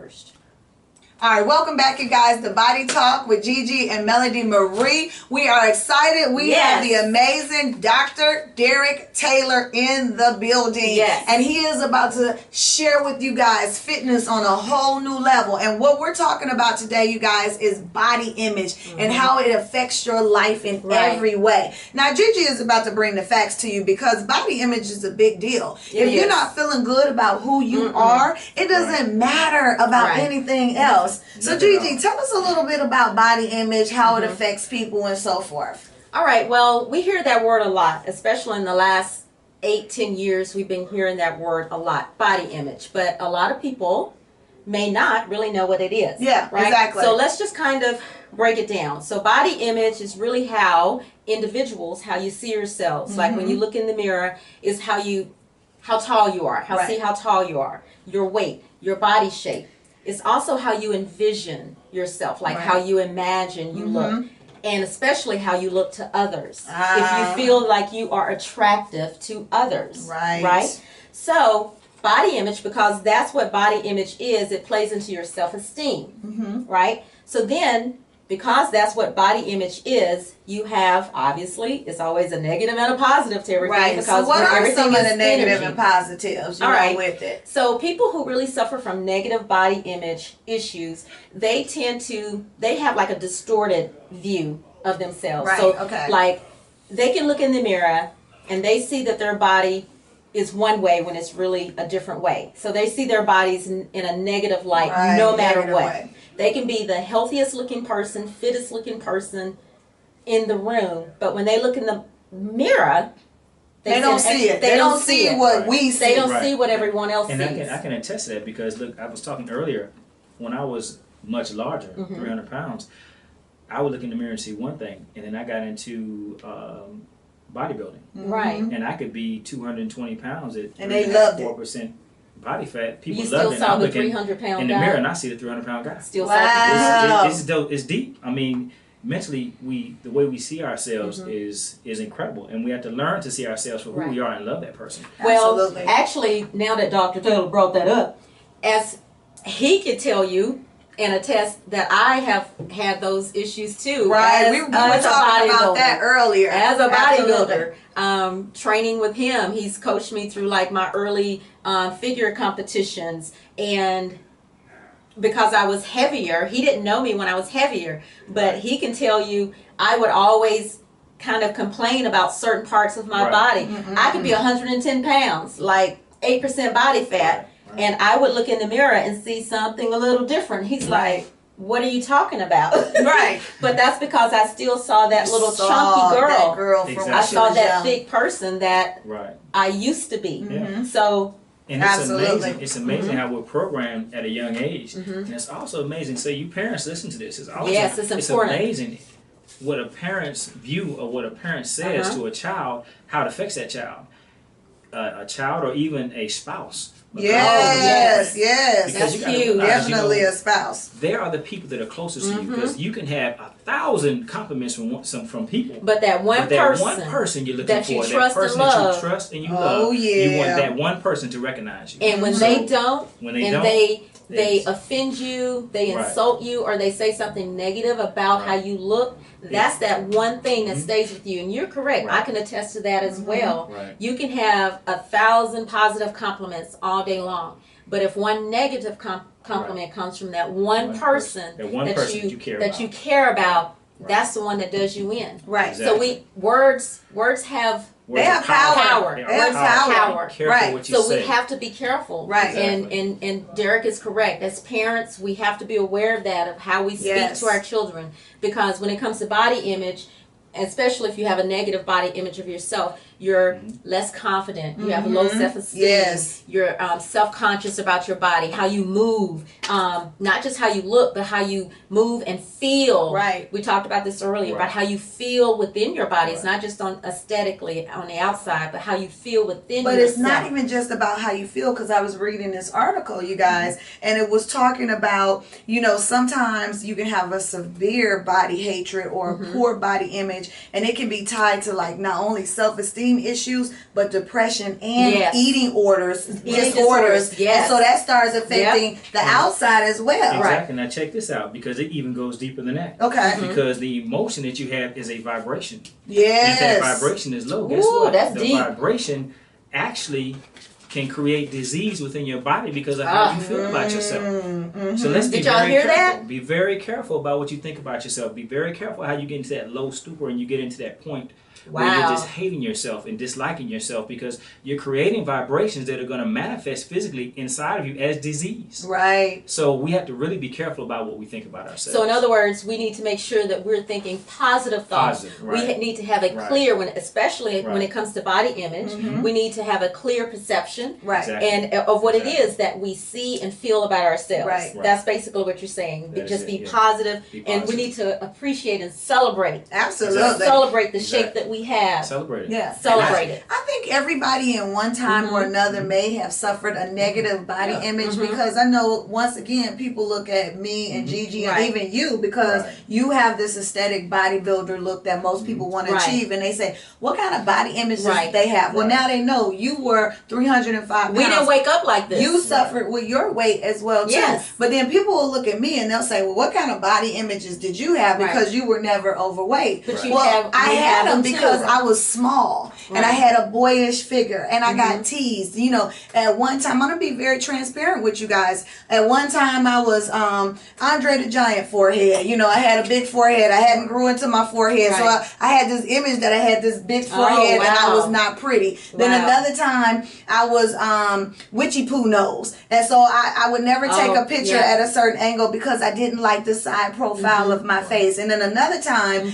first. All right, welcome back, you guys, to Body Talk with Gigi and Melody Marie. We are excited. We have the amazing Dr. Derek Taylor in the building. Yes. And he is about to share with you guys fitness on a whole new level. And what we're talking about today, you guys, is body image and how it affects your life in every way. Now, Gigi is about to bring the facts to you because body image is a big deal. If you're not feeling good about who you are, it doesn't matter about anything else. So Gigi, tell us a little bit about body image, how it affects people and so forth. All right, well, we hear that word a lot, especially in the last 8-10 years. We've been hearing that word a lot, body image. But a lot of people may not really know what it is. Yeah, right? exactly. So let's just kind of break it down. So body image is really how individuals, how you see yourselves. Like when you look in the mirror, is how tall you are, see how tall you are, your weight, your body shape. It's also how you envision yourself, like how you imagine you look, and especially how you look to others. If you feel like you are attractive to others, right? So body image, because that's what body image is, it plays into your self-esteem, right? So then, because that's what body image is, you have, obviously, it's always a negative and a positive to everything. Right. Because so what are some of the negative energy. and positives with it? So people who really suffer from negative body image issues, they have like a distorted view of themselves. Right. So like they can look in the mirror and they see that their body is one way when it's really a different way. So they see their bodies in a negative light no matter what. They can be the healthiest looking person, fittest looking person in the room, but when they look in the mirror, they don't see it. They don't see what we see. They don't see what everyone else sees. And I can attest to that because, look, I was talking earlier, when I was much larger, 300 pounds, I would look in the mirror and see one thing, and then I got into bodybuilding. Right. And I could be 220 pounds at and they loved 4% body fat. People you loved it. Still saw the 300-pound in the mirror, and I see the 300-pound guy. Still saw it's deep. I mean, mentally, the way we see ourselves is incredible, and we have to learn to see ourselves for who we are and love that person. Well, actually, now that Dr. Taylor brought that up, as he could tell you and attest that I have had those issues too. Right, we were talking about that earlier. As a bodybuilder, training with him, he's coached me through like my early figure competitions, and because I was heavier, he didn't know me when I was heavier, but he can tell you I would always kind of complain about certain parts of my body. I could be 110 pounds, like 8% body fat. And I would look in the mirror and see something a little different. He's like, what are you talking about? But that's because I still saw that little chunky girl. I saw that thick person that I used to be. So, and it's amazing how we're programmed at a young age. And it's also amazing. So you parents, listen to this. It's also, it's important. It's amazing what a parent's view or what a parent says to a child, how it affects that child. A child or even a spouse. Yes. That's huge. Definitely a spouse. They are the people that are closest to you, because you can have 1,000 compliments from people, but that one person you're looking for, that person that you trust and you love, you want that one person to recognize you. And when they offend you, they insult you, or they say something negative about how you look, that's that one thing that stays with you. And you're correct. I can attest to that as well. You can have 1,000 positive compliments all day long, but if one negative compliment comes from that one person that you care about, that's the one that does you in. So words have power. They have power. So we have to be careful. And Derek is correct. As parents, we have to be aware of that, of how we speak to our children. Because when it comes to body image, especially if you have a negative body image of yourself, you're less confident. You have low self-esteem. You're self-conscious about your body, how you move, not just how you look, but how you move and feel. We talked about this earlier, about how you feel within your body. It's not just on aesthetically on the outside, but how you feel within yourself. But it's not even just about how you feel, because I was reading this article, you guys, and it was talking about, sometimes you can have a severe body hatred or a poor body image, and it can be tied to like not only self-esteem, self-esteem issues, but depression and Yes. eating disorders. Yes. And so that starts affecting the outside as well. Exactly. Now check this out, because it even goes deeper than that. Okay. Because the emotion that you have is a vibration. Yes. And if that vibration is low, guess Ooh, what? that's The deep. vibration actually can create disease within your body because of how you feel about yourself. So let's be Did y'all very hear careful. that? Be very careful about what you think about yourself. Be very careful how you get into that low stupor and you get into that point where you're Wow. just hating yourself and disliking yourself, because you're creating vibrations that are going to manifest physically inside of you as disease. Right. So we have to really be careful about what we think about ourselves. So in other words, we need to make sure that we're thinking positive thoughts. Positive, right. We need to have a Right. clear, especially when Right. it comes to body image, we need to have a clear perception Right. Exactly. and of what Exactly. it is that we see and feel about ourselves. Right. That's basically what you're saying. That is Just it, be yeah. positive, Be and we positive. need to appreciate and celebrate. Absolutely. Celebrate the shape Exactly. that we have. Celebrate it. Yeah. Celebrate it. I think everybody in one time or another may have suffered a negative body image because I know, once again, people look at me and Gigi Right. and even you because Right. you have this aesthetic bodybuilder look that most people want to Right. achieve, and they say, what kind of body image does Right. they have? Well, Right. now they know you were 305 pounds. We didn't wake up like this. You suffered with your weight as well too. Yes. But then people will look at me and they'll say, well, what kind of body images did you have? Right. Because you were never overweight. But you Well, have- I you had have them them because too. I was small and I Right. had a boyish figure and I got teased. You know, at one time, I'm gonna be very transparent with you guys. At one time, I was Andre the Giant forehead. You know, I had a big forehead. I hadn't grew into my forehead, so Right. I had this image that I had this big forehead and I wow. was not pretty. Then Wow. another time, I was witchy poo nose, and so I would never take Oh, a picture yeah. at a certain angle because I didn't like the side profile of my face. And then another time,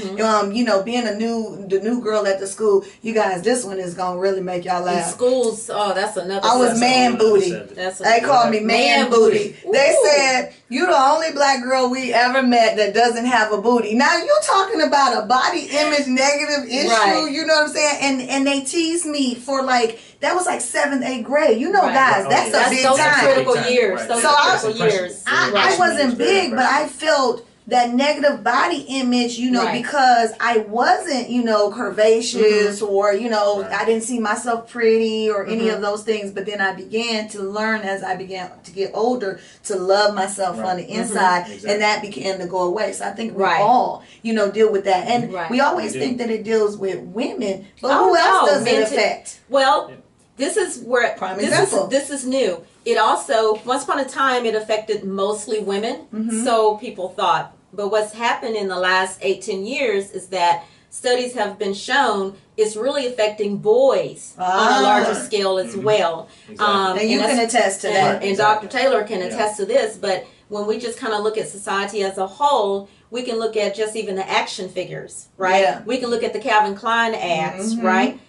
you know, being the new girl at the school, you guys, this one is gonna really make y'all In laugh. schools, oh, that's another. I was That's a man whole nother booty. subject. That's a, They called me man Man booty. booty. They Ooh. said, you the only black girl we ever met that doesn't have a booty. Now you talking about a body image negative issue, Right. you know what I'm saying? And they teased me for like, that was like 7th, 8th grade. You know, Right. guys, Oh, that's yeah. a big those are time. critical Big time, years. right. Those So are I- critical That's years. impressive. I Right. wasn't Very big, but I impressive. felt that negative body image, you know, Right. because I wasn't, you know, curvaceous or, you know, Right. I didn't see myself pretty or any of those things. But then I began to learn as I began to get older to love myself Right. on the inside, Exactly. and that began to go away. So I think we Right. all, you know, deal with that. And Right. we always We do. think that it deals with women, but Oh, who else no, does it men too. affect? Well, this is where Prime this example. is new. It also, once upon a time, it affected mostly women. Mm-hmm. So people thought. But what's happened in the last 8-10 years is that studies have been shown it's really affecting boys on a larger scale as well. Exactly. And you can that's- attest to that. And Dr. Taylor can Yeah. attest to this. But when we just kind of look at society as a whole, we can look at just even the action figures, right? Yeah. We can look at the Calvin Klein ads, right?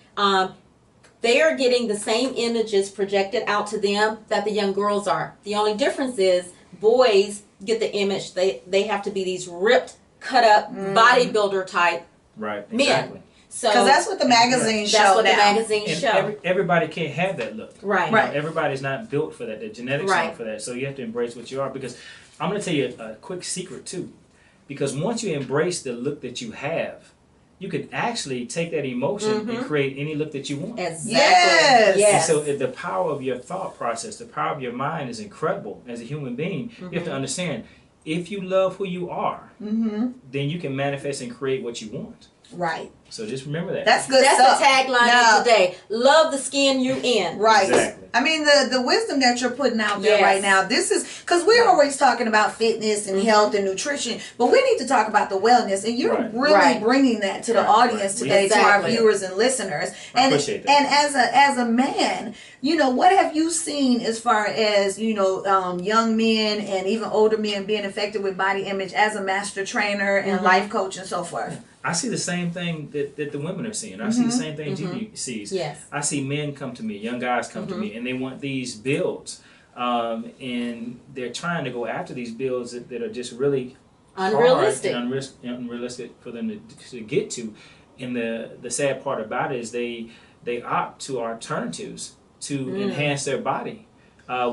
They are getting the same images projected out to them that the young girls are. The only difference is boys get the image, they have to be these ripped, cut up, bodybuilder type Right. men. Exactly. So Because that's what the magazines show that's what now. the magazines And show. everybody can't have that look. Right. You know, everybody's not built for that. The genetics Right. aren't for that. So you have to embrace what you are. Because I'm going to tell you a quick secret too. Because once you embrace the look that you have, you can actually take that emotion and create any look that you want. Exactly. Yes. Yes. And so the power of your thought process, the power of your mind is incredible as a human being. You have to understand, if you love who you are, then you can manifest and create what you want. Right. So just remember that. That's good That's stuff. the tagline Now- of today. Love the skin you in. Right. Exactly. I mean, the wisdom that you're putting out there Yes. right now, this is, because we're always talking about fitness and health and nutrition, but we need to talk about the wellness. And you're Right. really Right. bringing that to the Right, audience right. today, to our Exactly. viewers and listeners. I And, appreciate that. and as a man, you know, what have you seen as far as, you know, young men and even older men being affected with body image as a master trainer and life coach and so forth? I see the same thing that the women are seeing. I see the same thing Gigi sees. Yes. I see men come to me, young guys come to me, and they want these builds. And they're trying to go after these builds that are just really Unrealistic. hard and unrealistic for them to get to. And the sad part about it is they opt to alternatives to enhance their body,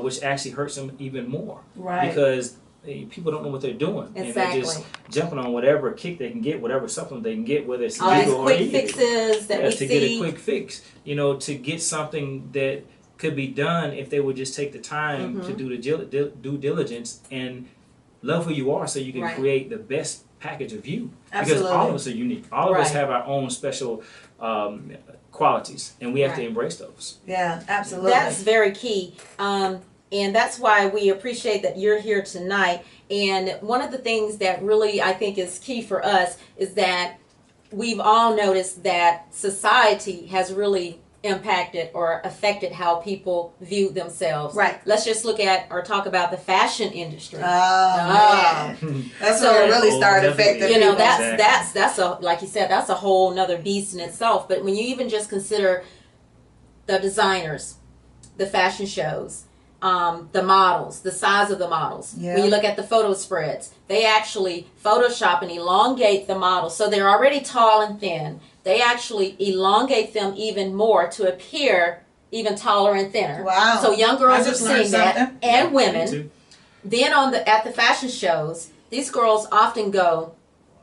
which actually hurts them even more. Right. Because people don't know what they're doing. Exactly. And they're just jumping on whatever kick they can get, whatever supplement they can get, whether it's all these legal or quick illegal. fixes that we to see. get a quick fix, you know, to get something that could be done if they would just take the time to do the due diligence and love who you are, so you can create the best package of you. Absolutely. Because all of us are unique. All of us have our own special qualities, and we have to embrace those. Yeah, absolutely. That's very key. And that's why we appreciate that you're here tonight. And one of the things that really I think is key for us is that we've all noticed that society has really impacted or affected how people view themselves. Right. Let's just look at or talk about the fashion industry. Oh, man. That's when it really started affecting you know, people. that's a, like you said, that's a whole nother beast in itself. But when you even just consider the designers, the fashion shows, the models, the size of the models. Yeah. When you look at the photo spreads, they actually Photoshop and elongate the models. So they're already tall and thin. They actually elongate them even more to appear even taller and thinner. Wow. So young girls I are just learned seeing that, something. and Me women. too. Then at the fashion shows, these girls often go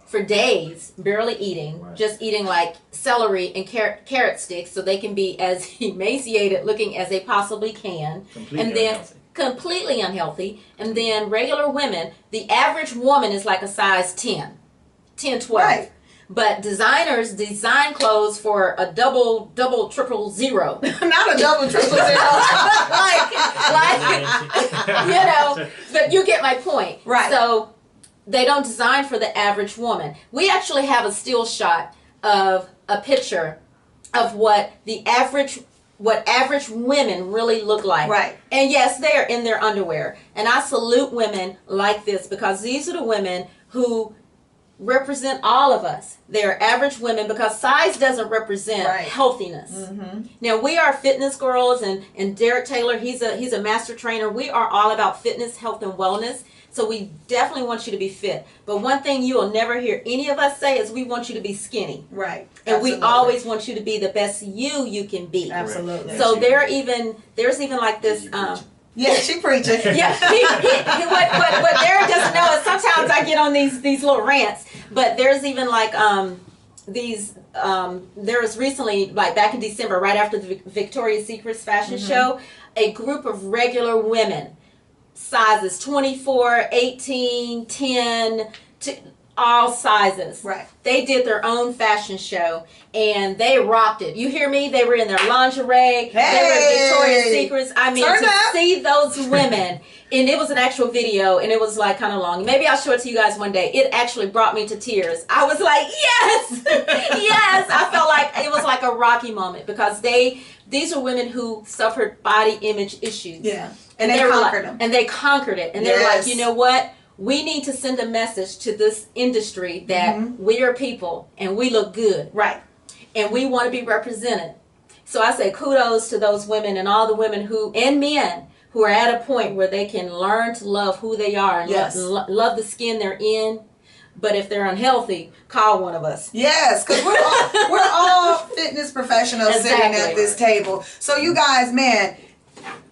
for days barely eating, just eating like celery and carrot sticks so they can be as emaciated looking as they possibly can. Completely unhealthy. And then regular women, the average woman is like a size 10, 12. Right. But designers design clothes for a double, triple zero. Not a double, triple zero. you know, but you get my point. Right. So they don't design for the average woman. We actually have a still shot of a picture of what average women really look like. Right. And yes, they are in their underwear. And I salute women like this because these are the women who represent all of us. They're average women because size doesn't represent healthiness. Mm-hmm. Now we are fitness girls, and Derek Taylor, he's a master trainer. We are all about fitness, health, and wellness. So we definitely want you to be fit. But one thing you will never hear any of us say is we want you to be skinny. Right. And Absolutely. we always want you to be the best you can be. Absolutely. So there's even like this. Yeah, she preaching. Yeah, what Derek doesn't know is sometimes I get on these little rants, but there's even like there was recently, like back in December, right after the Victoria's Secret's fashion show, a group of regular women, sizes 24, 18, 10, all sizes. Right. They did their own fashion show and they rocked it. You hear me? They were in their lingerie. They were in Victoria's Secrets. I mean, see those women. And it was an actual video, and it was like kind of long. Maybe I'll show it to you guys one day. It actually brought me to tears. I was like, yes, yes. I felt like it was like a Rocky moment because these are women who suffered body image issues. Yeah, and they conquered them. And they conquered it. And they're like, you know what? We need to send a message to this industry that we are people and we look good. Right. And we want to be represented. So I say kudos to those women and all the women and men who are at a point where they can learn to love who they are and love the skin they're in. But if they're unhealthy, call one of us. Yes, because we're all fitness professionals sitting at this table. So you guys, man,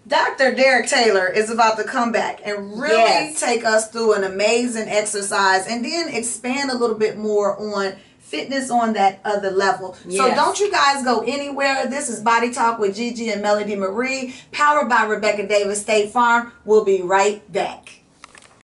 Dr. Derek Taylor is about to come back and really take us through an amazing exercise and then expand a little bit more on fitness on that other level. So don't you guys go anywhere. This is Body Talk with Gigi and Melody Marie, powered by Rebecca Davis State Farm. We'll be right back.